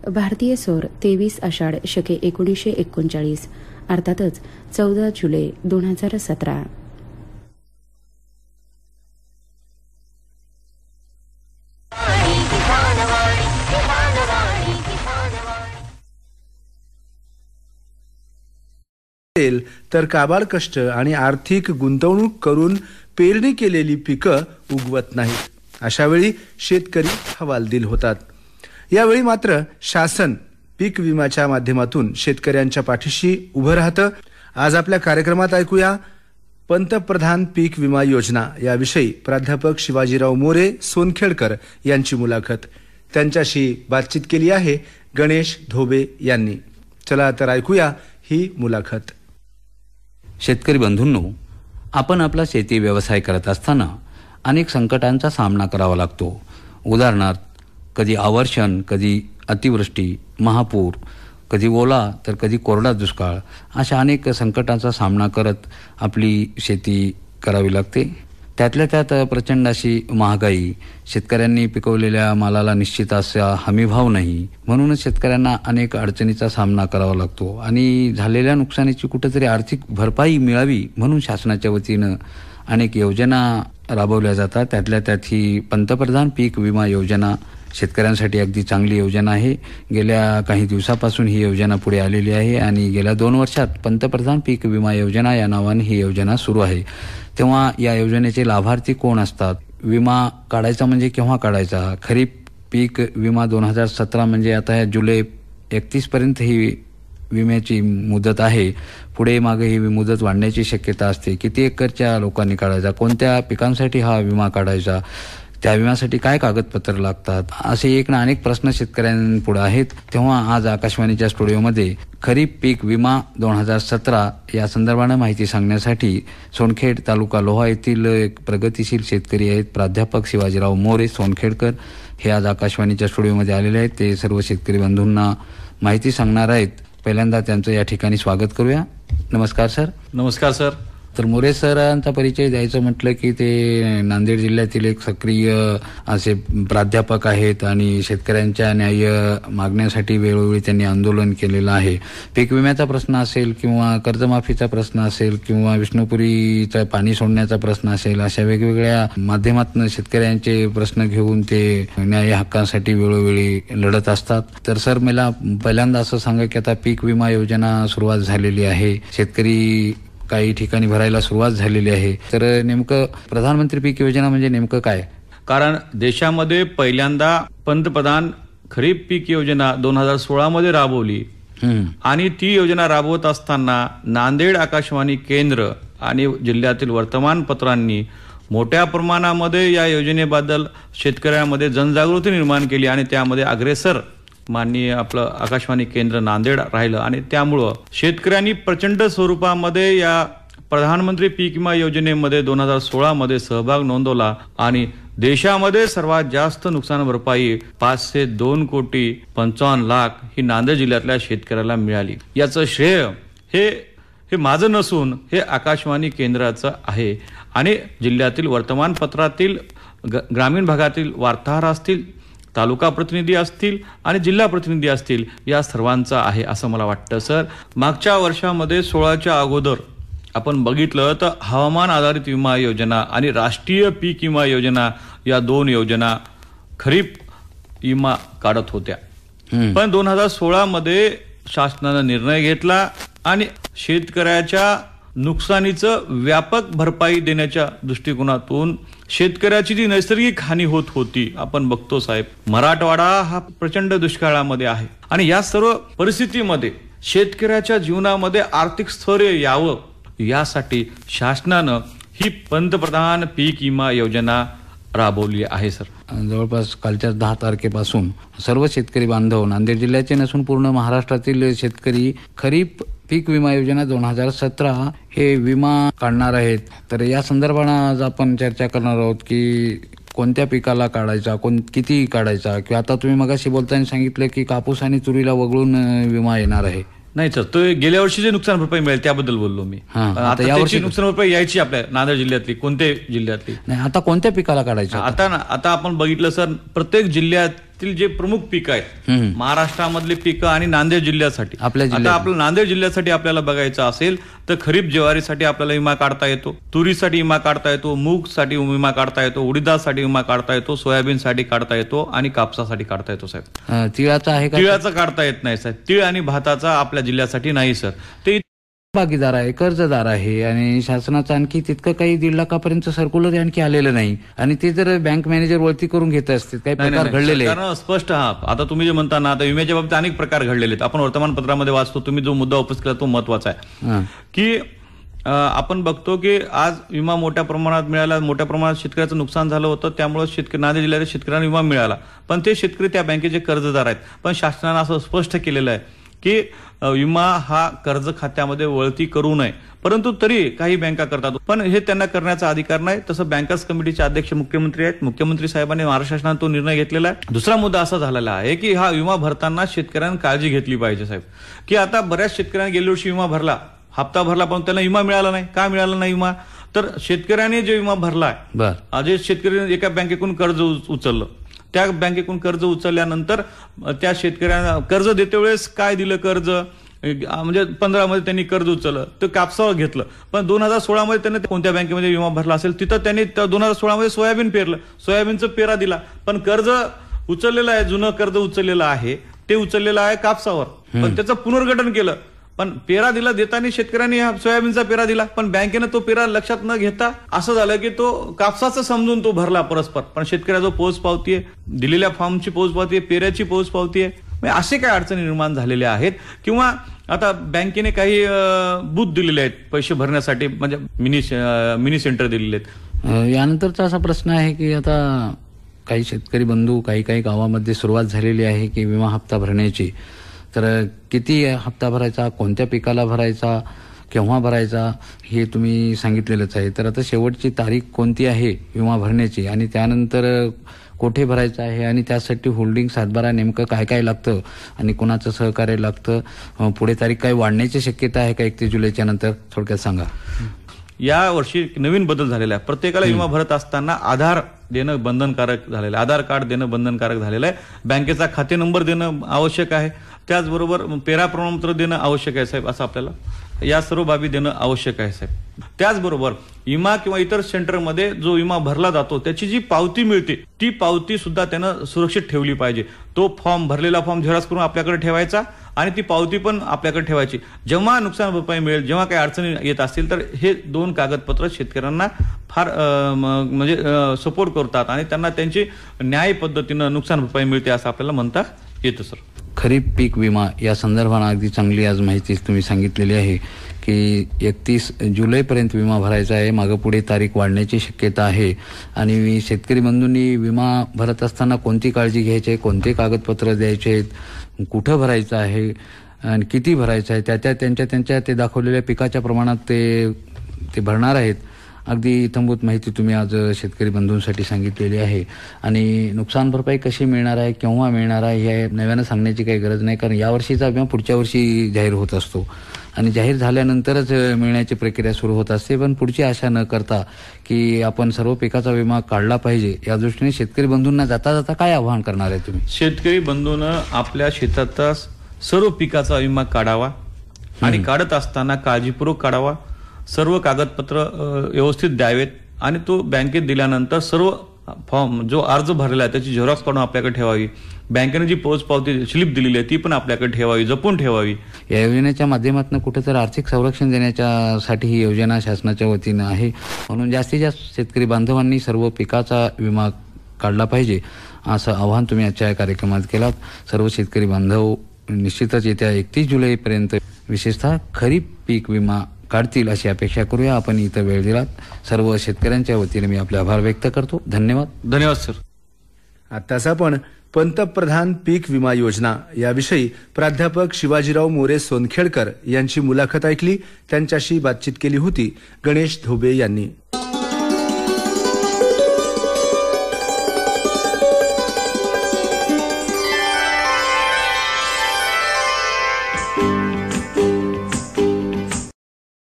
भारतीय सौर 23 आषाढ शके 1939, अर्थातच 14 जुलै 2017. तर काबाड कष्ट आणि आर्थिक गुंतवणूक करून पेरणी केलेली पिकं उगवत नाहीत. अशा वेळी शेतकरी हवालदिल होतात. यावेळी मात्र शासन पीक विम्याच्या माध्यमातून शेतकऱ्यांच्या पाठीशी उभं राहतं. आज आपल्या कार्यक्रमात ऐकूया पंतप्रधान पीक विमा योजना याविषयी प्राध्यापक शिवाजीराव मोरे सोनखेडकर यांची मुलाखत. त्यांच्याशी बातचीत केली आहे गणेश धोबे यांनी. चला तर ऐकूया ही मुलाखत. शेतकरी बंधूंनो, आपण आपला शेती व्यवसाय करत असताना अनेक संकटांचा सामना करावा लागतो. उदाहरणार्थ, कधी अवर्षण, कधी अतिवृष्टी, महापूर, कधी ओला तर कधी कोरडा दुष्काळ, अशा अनेक संकटांचा सामना करत आपली शेती करावी लागते. त्यातल्या त्यात प्रचंड अशी महागाई, शेतकऱ्यांनी पिकवलेल्या मालाला निश्चित असा हमीभाव नाही, म्हणूनच शेतकऱ्यांना अनेक अडचणीचा सामना करावा लागतो. आणि झालेल्या नुकसानीची कुठेतरी आर्थिक भरपाई मिळावी म्हणून शासनाच्या वतीनं अनेक योजना राबवल्या जातात. त्यातल्या त्यात ही पंतप्रधान पीक विमा योजना शेतकऱ्यांसाठी अगदी चांगली योजना आहे. गेल्या काही दिवसापासून ही योजना पुढे आलेली आहे आणि गेल्या 2 वर्षात पंतप्रधान पीक विमा योजना या नावाने ही योजना सुरू आहे. तेव्हा या योजनेचे लाभार्थी कोण असतात, विमा काढायचा म्हणजे केव्हा काढायचा, खरीप पीक विमा 2017 म्हणजे आता या जुलै 31 पर्यंत ही विम्याची मुदत आहे. पुढे मागे ही मुदत वाढण्याची शक्यता असते. किती एकरच्या लोकांनी काढायचा, कोणत्या पिकांसाठी हा विमा काढायचा, त्या विम्यासाठी काय कागदपत्र लागतात, असे एक ना अनेक प्रश्न शेतकऱ्यांपुढे आहेत. तेव्हा आज आकाशवाणीच्या स्टुडिओमध्ये खरीप पीक विमा 2017 या संदर्भाने माहिती सांगण्यासाठी सोनखेड तालुका लोहा येथील एक प्रगतिशील शेतकरी आहेत प्राध्यापक शिवाजीराव मोरे सोनखेडकर. हे आज आकाशवाणीच्या स्टुडिओमध्ये आलेले आहेत. ते सर्व शेतकरी बंधूंना माहिती सांगणार आहेत. पहिल्यांदा त्यांचं या ठिकाणी स्वागत करूया. नमस्कार सर. नमस्कार सर. तर मोरे सरांचा परिचय द्यायचं म्हटलं की ते नांदेड जिल्ह्यातील एक सक्रिय असे प्राध्यापक आहेत आणि शेतकऱ्यांच्या न्याय मागण्यासाठी वेळोवेळी त्यांनी आंदोलन केलेलं आहे. पीक विम्याचा प्रश्न असेल किंवा कर्जमाफीचा प्रश्न असेल किंवा विष्णुपुरीचा पाणी सोडण्याचा प्रश्न असेल, अशा वेगवेगळ्या माध्यमातून शेतकऱ्यांचे प्रश्न घेऊन ते न्याय हक्कांसाठी वेळोवेळी लढत असतात. तर सर, मला पहिल्यांदा असं सांगा की आता पीक विमा योजना सुरुवात झालेली आहे, शेतकरी काही ठिकाणी भरायला सुरुवात झालेली आहे, तर नेमकं प्रधानमंत्री पीक योजना म्हणजे नेमकं काय? कारण देशामध्ये पहिल्यांदा पंतप्रधान खरीप पीक योजना 2016 मध्ये राबवली आणि ती योजना राबवत असताना नांदेड आकाशवाणी केंद्र आणि जिल्ह्यातील वर्तमानपत्रांनी मोठ्या प्रमाणामध्ये या योजनेबद्दल शेतकऱ्यांमध्ये जनजागृती निर्माण केली आणि त्यामध्ये अग्रेसर माननीय आपलं आकाशवाणी केंद्र नांदेड राहिलं आणि त्यामुळं शेतकऱ्यांनी प्रचंड स्वरूपामध्ये या प्रधानमंत्री पीक विमा योजनेमध्ये 2016 मध्ये सहभाग नोंदवला आणि देशामध्ये सर्वात जास्त नुकसान भरपाई 502,55,00,000 ही नांदेड जिल्ह्यातल्या शेतकऱ्याला मिळाली. याचं श्रेय हे माझं नसून हे आकाशवाणी केंद्राचं आहे आणि जिल्ह्यातील वर्तमानपत्रातील ग्रामीण भागातील वार्ताहर असतील, तालुका प्रतिनिधी असतील आणि जिल्हा प्रतिनिधी असतील, या सर्वांचा आहे असं मला वाटतं. सर, मागच्या वर्षामध्ये 16च्या अगोदर आपण बघितलं तर हवामान आधारित विमा योजना आणि राष्ट्रीय पीक विमा योजना या 2 योजना खरीप विमा काढत होत्या. पण 2016 मध्ये शासनानं निर्णय घेतला आणि शेतकऱ्याच्या नुकसानीचं व्यापक भरपाई देण्याच्या दृष्टिकोनातून शेतकऱ्याची जी नैसर्गिक हानी होत होती, आपण बघतो साहेब, मराठवाडा हा प्रचंड दुष्काळामध्ये आहे आणि या सर्व परिस्थितीमध्ये शेतकऱ्याच्या जीवनामध्ये आर्थिक स्थैर्य यावं यासाठी शासनानं ही पंतप्रधान पीक विमा योजना राबवली आहे. सर, जवळपास कालच्या 10 तारखेपासून सर्व शेतकरी बांधव, नांदेड जिल्ह्याचे नसून पूर्ण महाराष्ट्रातील शेतकरी खरीप पीक विमा योजना 2017 हे विमा काढणार आहेत. तर या संदर्भात आज आपण चर्चा करणार आहोत की कोणत्या पिकाला काढायचा, किती काढायचा, किंवा आता तुम्ही मगाशी बोलताना सांगितलं की कापूस आणि तुरीला वगळून विमा येणार आहे. नाही सर, तो गेल्या वर्षी जे नुकसान भरपाई मिळेल त्याबद्दल बोललो मी. आता यावर्षी नुकसान भरपाई यायची आपल्या नांदेड जिल्ह्यातली, कोणत्या जिल्ह्यातली नाही, आता कोणत्या पिकाला काढायचं? आता आपण बघितलं सर, प्रत्येक जिल्ह्यात राज्यातील जे प्रमुख पिकं आहेत महाराष्ट्रामधले पिकं आणि नांदेड जिल्ह्यासाठी आता आपलं नांदेड जिल्ह्यासाठी आपल्याला बघायचं असेल तर खरीप ज्वारीसाठी आपल्याला विमा काढता येतो, तुरीसाठी विमा काढता येतो, मूगसाठी विमा काढता येतो, उडीदासाठी विमा काढता येतो, सोयाबीनसाठी काढता येतो आणि कापसासाठी काढता येतो साहेब. तिळाचा आहे का? तिळाचा काढता येत नाही साहेब. तीळ आणि भाताचा आपल्या जिल्ह्यासाठी नाही सर. ते भागीदार आहे, कर्जदार आहे आणि शासनाचं आणखी तितकं काही 1.5 लाखापर्यंत सर्क्युलर आणखी आलेलं नाही आणि ते जर बँक मॅनेजर वळती करून घेत असतील काही प्रकार घडलेले कारण स्पष्ट. आता तुम्ही जे म्हणता ना आता विम्याच्या बाबतीत अनेक प्रकार घडलेले आहेत. आपण वर्तमानपत्रामध्ये वाचतो. तुम्ही जो मुद्दा उपस्थित केला तो महत्वाचा आहे की आपण बघतो की आज विमा मोठ्या प्रमाणात मिळाला, मोठ्या प्रमाणात शेतकऱ्याचं नुकसान झालं होतं, त्यामुळे शेतकरी नांदेड जिल्ह्यातील शेतकऱ्यांना विमा मिळाला, पण ते शेतकरी त्या बँकेचे कर्जदार आहेत. पण शासनानं असं स्पष्ट केलेलं आहे की विमा हा कर्ज खात्यामध्ये वळती करू नये, परंतु तरी काही बँका करतात, पण हे त्यांना करण्याचा अधिकार नाही. तसं बँकर्स कमिटीचे अध्यक्ष मुख्यमंत्री आहेत. मुख्यमंत्री साहेबांनी महाराष्ट्र शासनाने तो निर्णय घेतलेला आहे. दुसरा मुद्दा असा झालेला आहे की हा विमा भरताना शेतकऱ्यांनी काळजी घेतली पाहिजे साहेब, की आता बऱ्याच शेतकऱ्यांनी गेल्या वर्षी विमा भरला, हप्ता भरला, पण त्यांना विमा मिळाला नाही. का मिळाला नाही विमा? तर शेतकऱ्याने जे विमा भरलाय, जे शेतकऱ्यांनी एका बँकेकडून कर्ज उचललं, त्या बँकेकडून कर्ज उचलल्यानंतर त्या शेतकऱ्यांना कर्ज देते वेळेस काय दिलं कर्ज, म्हणजे 15 मध्ये त्यांनी कर्ज उचललं, तर कापसावर घेतलं, पण 2016 मध्ये त्यांनी कोणत्या बँकेमध्ये विमा भरला असेल तिथं त्यांनी 2016 मध्ये सोयाबीन पेरलं, सोयाबीनचं पेरा दिला, पण कर्ज उचललेलं आहे, जुनं कर्ज उचललेलं आहे ते उचललेलं आहे कापसावर, पण त्याचं पुनर्गठन केलं, पण पेरा दिला देताना शेतकऱ्यांनी सोयाबीनचा पेरा दिला, पण बँकेनं तो पेरा लक्षात न घेता असं झालं की तो कापसाचं समजून तो भरला परस्पर, पण शेतकऱ्याचा पोच पावती आहे, दिलेल्या फॉर्मची पोच पावती आहे, पेऱ्याची पोच पावती आहे. असे काय अडचणी निर्माण झालेल्या आहेत. किंवा आता बँकेने काही बूथ दिलेले आहेत पैसे भरण्यासाठी, म्हणजे मिनी सेंटर दिलेले आहेत. यानंतरचा असा प्रश्न आहे की आता काही शेतकरी बंधू काही गावामध्ये सुरुवात झालेली आहे की विमा हप्ता भरण्याची, तर किती हप्ता भरायचा, कोणत्या पिकाला भरायचा, केव्हा भरायचा हे तुम्ही सांगितलेलंच आहे. तर आता शेवटची तारीख कोणती आहे विमा भरण्याची आणि त्यानंतर कोठे भरायचं आहे आणि त्यासाठी होल्डिंग सातबारा नेमकं काय काय लागतं आणि कोणाचं सहकार्य लागतं, पुढे तारीख काय वाढण्याची शक्यता आहे का 31 जुलैच्या नंतर, थोडक्यात सांगा. या वर्षी नवीन बदल झालेला आहे. प्रत्येकाला विमा भरत असताना आधार देणं बंधनकारक झालेलं आहे, आधार कार्ड देणं बंधनकारक झालेलं आहे, बँकेचा खाते नंबर देणं आवश्यक आहे, त्याचबरोबर पेरा प्रमाणपत्र देणं आवश्यक आहे साहेब. असं आपल्याला या सर्व बाबी देणं आवश्यक आहे साहेब. त्याचबरोबर विमा किंवा इतर सेंटरमध्ये जो विमा भरला जातो त्याची जी पावती मिळते ती पावती सुद्धा त्यानं सुरक्षित ठेवली पाहिजे. तो फॉर्म भरलेला फॉर्म झेरॉक्स करून आपल्याकडे ठेवायचा आणि ती पावती पण आपल्याकडे ठेवायची. जेव्हा नुकसान भरपाई मिळेल, जेव्हा काही अडचणी येत असतील तर हे 2 कागदपत्र शेतकऱ्यांना फार म्हणजे सपोर्ट करतात आणि त्यांना त्यांची न्याय पद्धतीनं नुकसान भरपाई मिळते असं आपल्याला म्हणता येतं सर. खरीप पीक विमा या संदर्भात अगदी चांगली आज माहिती तुम्ही सांगितलेली आहे की 31 जुलैपर्यंत विमा भरायचा आहे, मागं पुढे तारीख वाढण्याची शक्यता आहे आणि शेतकरी बंधूंनी विमा भरत असताना कोणती काळजी घ्यायची आहे, कोणते कागदपत्र द्यायचे आहेत, कुठं भरायचं आहे आणि किती भरायचं आहे, त्यांच्या ते दाखवलेल्या पिकाच्या प्रमाणात ते भरणार आहेत. अगदी इत्थंभूत माहिती तुम्ही आज शेतकरी बंधूंसाठी सांगितलेली आहे आणि नुकसान भरपाई कशी मिळणार आहे, केव्हा मिळणार आहे हे नव्यानं सांगण्याची काही गरज नाही, कारण यावर्षीचा विमा पुढच्या वर्षी जाहीर होत असतो आणि जाहीर झाल्यानंतरच मिळण्याची प्रक्रिया सुरू होत असते. पण पुढची आशा न करता की आपण सर्व पिकाचा विमा काढला पाहिजे या दृष्टीने शेतकरी बंधूंना जाता जाता काय आवाहन करणार आहे तुम्ही? शेतकरी बंधूंना आपल्या शेताचा सर्व पिकाचा विमा काढावा आणि काढत असताना काळजीपूर्वक काढावा, सर्व कागदपत्र व्यवस्थित द्यावेत आणि तो बँकेत दिल्यानंतर सर्व फॉर्म जो अर्ज भरलेला आहे त्याची झेरॉक्स काढून आपल्याकडे ठेवावी, बँकेने जी पोच पावती स्लिप दिलेली आहे ती पण आपल्याकडे ठेवावी, जपून ठेवावी. या योजनेच्या माध्यमातून कुठेतरी आर्थिक संरक्षण देण्यासाठी ही योजना शासनाच्या वतीनं आहे, म्हणून जास्तीत जास्त शेतकरी बांधवांनी सर्व पिकाचा विमा काढला पाहिजे असं आवाहन तुम्ही आजच्या या कार्यक्रमात केलात. सर्व शेतकरी बांधव निश्चितच येत्या 31 जुलैपर्यंत विशेषतः खरीप पीक विमा काढतील अशी अपेक्षा करूया. आपण इथं वेळ दिलात सर्व शेतकऱ्यांच्या वतीने मी आपले आभार व्यक्त करतो. धन्यवाद. धन्यवाद सर. आताच आपण पंतप्रधान पीक विमा योजना याविषयी प्राध्यापक शिवाजीराव मोरे सोनखेडकर यांची मुलाखत ऐकली. त्यांच्याशी बातचीत केली होती गणेश धोबे यांनी.